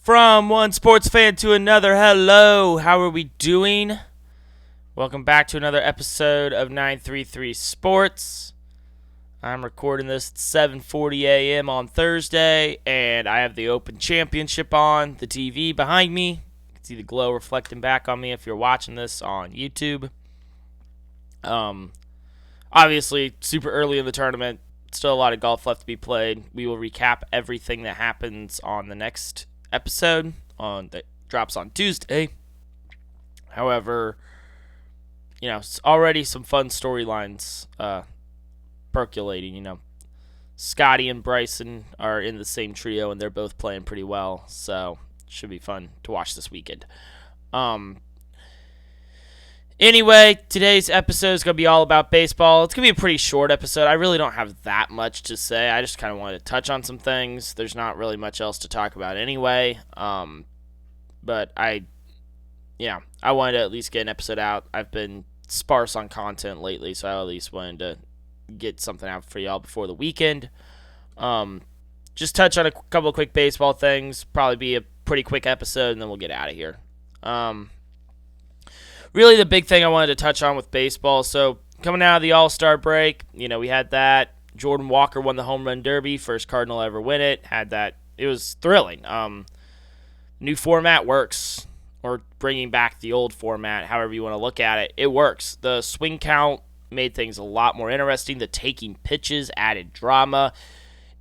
From one sports fan to another, hello, how are we doing? Welcome back to another episode of 933 Sports. I'm recording this at 7:40 a.m. on Thursday, and I have the Open Championship on the TV behind me. You can see the glow reflecting back on me if you're watching this on YouTube. Obviously, super early in the tournament, still a lot of golf left to be played. We will recap everything that happens on the next episode that drops on Tuesday. However, it's already some fun storylines percolating. Scotty and Bryson are in the same trio, and they're both playing pretty well, so it should be fun to watch this weekend. Anyway, today's episode is going to be all about baseball. It's going to be a pretty short episode. I really don't have that much to say. I just kind of wanted to touch on some things. There's not really much else to talk about anyway. But I wanted to at least get an episode out. I've been sparse on content lately, so I at least wanted to get something out for y'all before the weekend. Just touch on a couple of quick baseball things. Probably be a pretty quick episode, and then we'll get out of here. Really the big thing I wanted to touch on with baseball, so coming out of the All-Star break, we had that. Jordan Walker won the Home Run Derby, first Cardinal to ever win it. It was thrilling. New format works, or bringing back the old format, however you want to look at it, it works. The swing count made things a lot more interesting. The taking pitches added drama.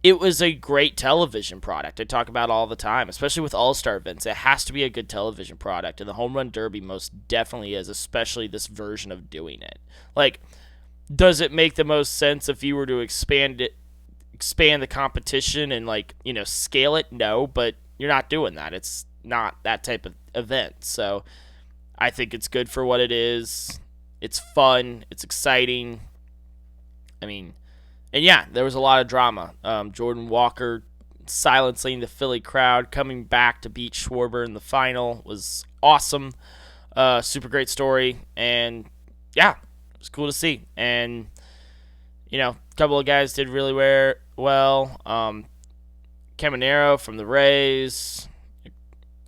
It was a great television product. I talk about it all the time, especially with all-star events. It has to be a good television product, and the Home Run Derby most definitely is, especially this version of doing it. Does it make the most sense if you were to expand the competition and, scale it? No, but you're not doing that. It's not that type of event. So I think it's good for what it is. It's fun. It's exciting. And yeah, there was a lot of drama. Jordan Walker silencing the Philly crowd, coming back to beat Schwarber in the final was awesome. Super great story. And yeah, it was cool to see. And, a couple of guys did really well. Caminero from the Rays.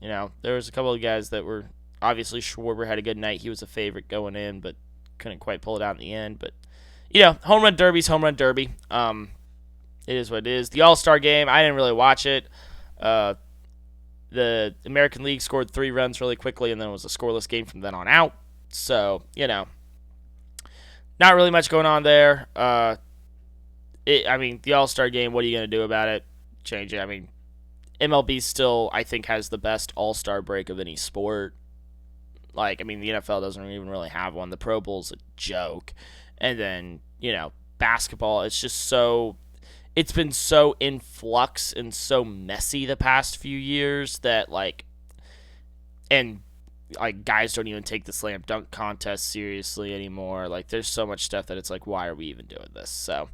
There was a couple of guys that were, obviously Schwarber had a good night. He was a favorite going in, but couldn't quite pull it out in the end. But Home Run Derby's Home Run Derby. It is what it is. The All-Star Game, I didn't really watch it. The American League scored 3 runs really quickly, and then it was a scoreless game from then on out. So, not really much going on there. The All-Star Game, what are you going to do about it? Change it. MLB still, I think, has the best All-Star break of any sport. The NFL doesn't even really have one. The Pro Bowl's a joke. And then, basketball, it's been so in flux and so messy the past few years that, guys don't even take the slam dunk contest seriously anymore. There's so much stuff that it's why are we even doing this? So,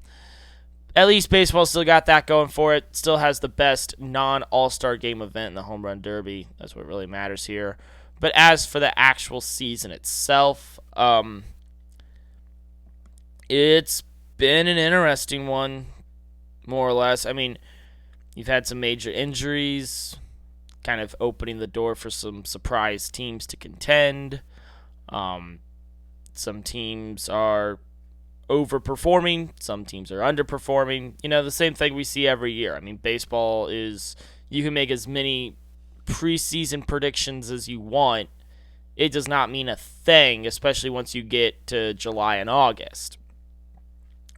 at least baseball still got that going for it. Still has the best non-All-Star Game event in the Home Run Derby. That's what really matters here. But as for the actual season itself, it's been an interesting one, more or less. You've had some major injuries, kind of opening the door for some surprise teams to contend. Some teams are overperforming, some teams are underperforming. The same thing we see every year. Baseball is, you can make as many preseason predictions as you want. It does not mean a thing, especially once you get to July and August.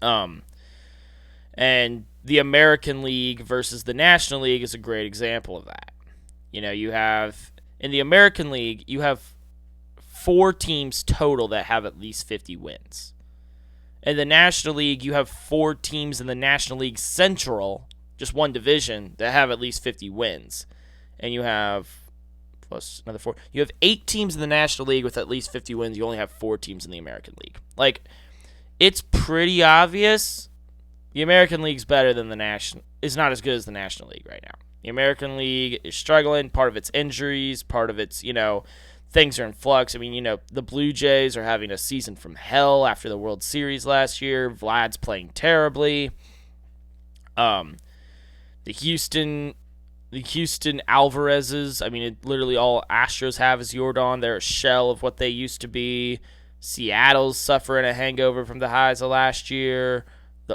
And the American League versus the National League is a great example of that. You have, in the American League, you have 4 teams total that have at least 50 wins. In the National League, you have 4 teams in the National League Central, just one division, that have at least 50 wins. And you have, plus another 4, you have 8 teams in the National League with at least 50 wins. You only have 4 teams in the American League. It's pretty obvious the American League's better than the National. It's not as good as the National League right now. The American League is struggling. Part of its injuries, part of its, things are in flux. The Blue Jays are having a season from hell after the World Series last year. Vlad's playing terribly. The the Houston Alvarezes. I mean, literally all Astros have is Yordan. They're a shell of what they used to be. Seattle's suffering a hangover from the highs of last year.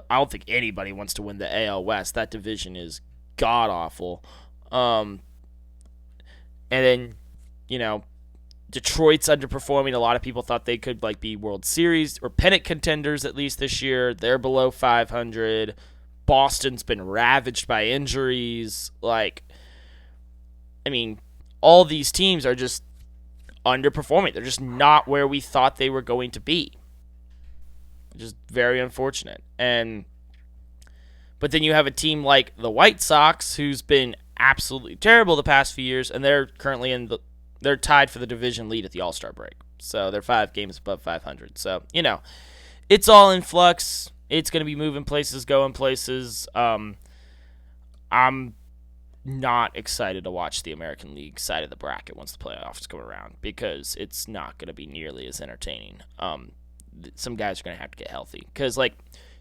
I don't think anybody wants to win the AL West. That division is god awful. And then, Detroit's underperforming. A lot of people thought they could be World Series or pennant contenders at least this year. They're below 500. Boston's been ravaged by injuries. All these teams are just underperforming. They're just not where we thought they were going to be. Just very unfortunate. But then you have a team like the White Sox, who's been absolutely terrible the past few years, and they're currently they're tied for the division lead at the All-Star break. So they're 5 games above 500. So, it's all in flux. It's going to be moving places, going places. I'm not excited to watch the American League side of the bracket once the playoffs come around because it's not going to be nearly as entertaining. Some guys are going to have to get healthy because,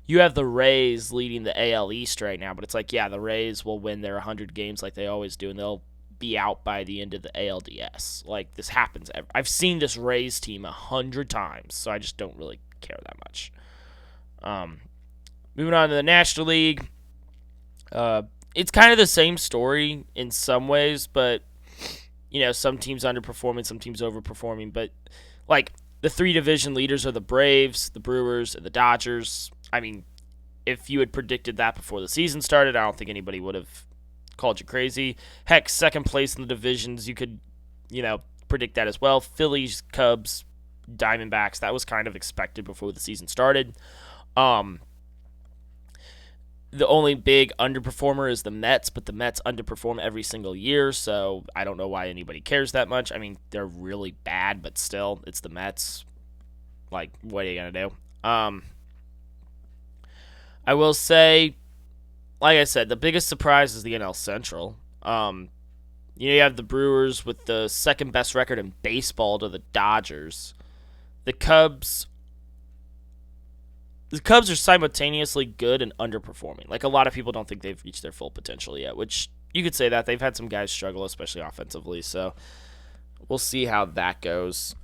you have the Rays leading the AL East right now, but it's the Rays will win their 100 games like they always do, and they'll be out by the end of the ALDS. This happens. I've seen this Rays team 100 times, so I just don't really care that much. Moving on to the National League. It's kind of the same story in some ways, but, some teams underperforming, some teams overperforming. But, the 3 division leaders are the Braves, the Brewers, and the Dodgers. If you had predicted that before the season started, I don't think anybody would have called you crazy. Heck, second place in the divisions, you could, predict that as well. Phillies, Cubs, Diamondbacks, that was kind of expected before the season started. The only big underperformer is the Mets, but the Mets underperform every single year, so I don't know why anybody cares that much. They're really bad, but still, it's the Mets. What are you going to do? I will say, like I said, the biggest surprise is the NL Central. You have the Brewers with the second best record in baseball to the Dodgers. The Cubs are simultaneously good and underperforming. A lot of people don't think they've reached their full potential yet, which you could say that. They've had some guys struggle, especially offensively, so we'll see how that goes.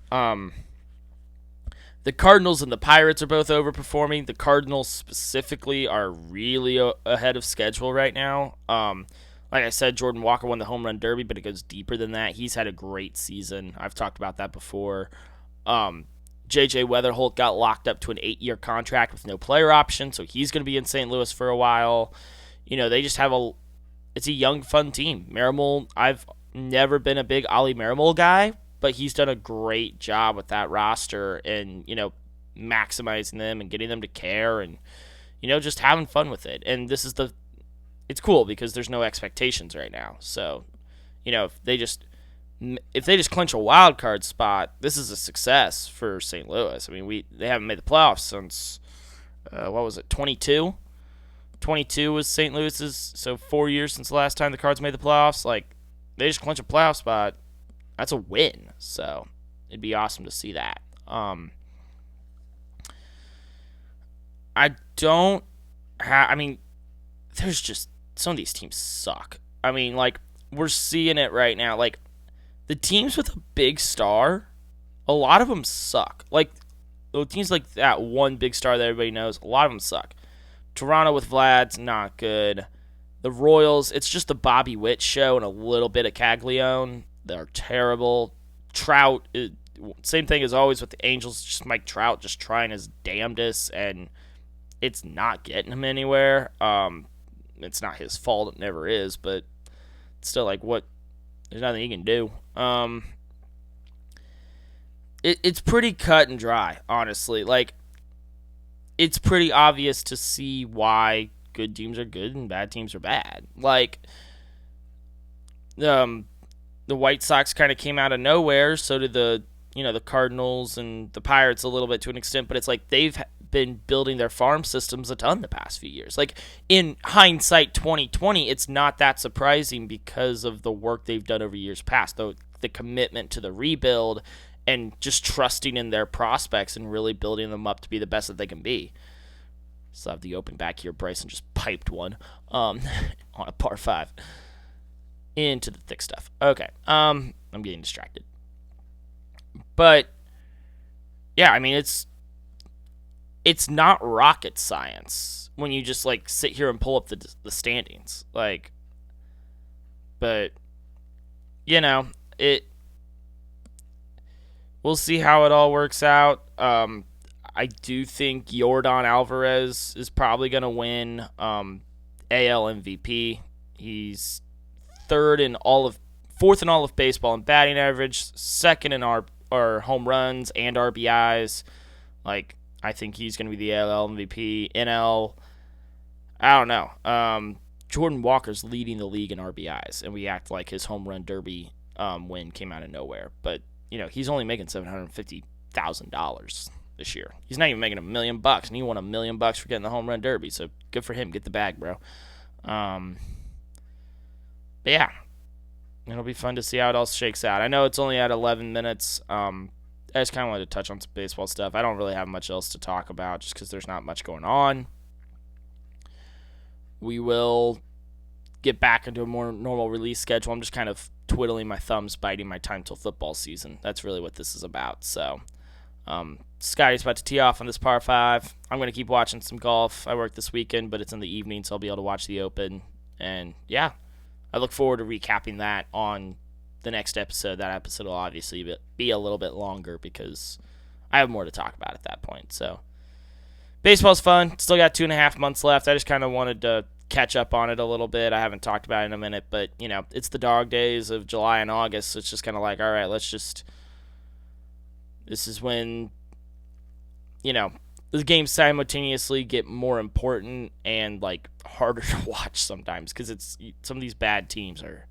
The Cardinals and the Pirates are both overperforming. The Cardinals specifically are really ahead of schedule right now. Like I said, Jordan Walker won the home run derby, but it goes deeper than that. He's had a great season. I've talked about that before. J.J. Weatherholt got locked up to an 8-year contract with no player option, so he's going to be in St. Louis for a while. They just have it's a young, fun team. Marimol, I've never been a big Ollie Marimol guy, but he's done a great job with that roster and, maximizing them and getting them to care and, just having fun with it. And it's cool because there's no expectations right now. So, if they just clinch a wild card spot, this is a success for St. Louis. They haven't made the playoffs since 22? 22 was St. Louis's, so 4 years since the last time the Cards made the playoffs. They just clinch a playoff spot. That's a win, so it'd be awesome to see that. There's just, some of these teams suck. We're seeing it right now. The teams with a big star, a lot of them suck. The teams like that one big star that everybody knows, a lot of them suck. Toronto with Vlad's not good. The Royals, it's just the Bobby Witt show and a little bit of Caglione. They're terrible. Trout, same thing as always with the Angels, just Mike Trout just trying his damnedest, and it's not getting him anywhere. It's not his fault, it never is, but it's still what? There's nothing he can do. It's pretty cut and dry, honestly. It's pretty obvious to see why good teams are good and bad teams are bad. The White Sox kind of came out of nowhere. So did the Cardinals and the Pirates a little bit to an extent. But it's they've been building their farm systems a ton the past few years. In hindsight 2020, it's not that surprising because of the work they've done over years past. The commitment to the rebuild and just trusting in their prospects and really building them up to be the best that they can be. Still have the open back here. Bryson just piped one on a par 5. into the thick stuff. Okay. I'm getting distracted. But yeah, I mean it's not rocket science when you just like sit here and pull up the standings. Like, but you know, it we'll see how it all works out. I do think Yordan Alvarez is probably going to win AL MVP. He's fourth in all of baseball in batting average, second in our home runs and RBIs. Like, I think he's going to be the AL MVP. NL, I don't know. Jordan Walker's leading the league in RBIs, and we act like his home run derby win came out of nowhere. But he's only making $750,000 this year. He's not even making $1 million, and he won $1 million for getting the home run derby. So good for him. Get the bag, bro. But yeah, it'll be fun to see how it all shakes out. I know it's only at 11 minutes. I just kind of wanted to touch on some baseball stuff. I don't really have much else to talk about just because there's not much going on. We will get back into a more normal release schedule. I'm just kind of twiddling my thumbs, biding my time till football season. That's really what this is about. So, Scotty's about to tee off on this par 5. I'm going to keep watching some golf. I work this weekend, but it's in the evening, so I'll be able to watch the Open. And, yeah, I look forward to recapping that on the next episode. That episode will obviously be a little bit longer because I have more to talk about at that point. So, baseball's fun. Still got 2.5 months left. I just kind of wanted to catch up on it a little bit. I haven't talked about it in a minute, but, it's the dog days of July and August, so it's just kind of like, all right, this is when, the games simultaneously get more important and, like, harder to watch sometimes because some of these bad teams are,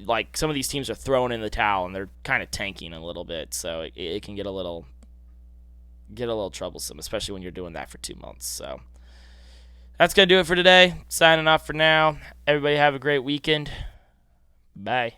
like, some of these teams are throwing in the towel and they're kind of tanking a little bit, so it can get a little troublesome, especially when you're doing that for 2 months. So that's going to do it for today. Signing off for now. Everybody have a great weekend. Bye.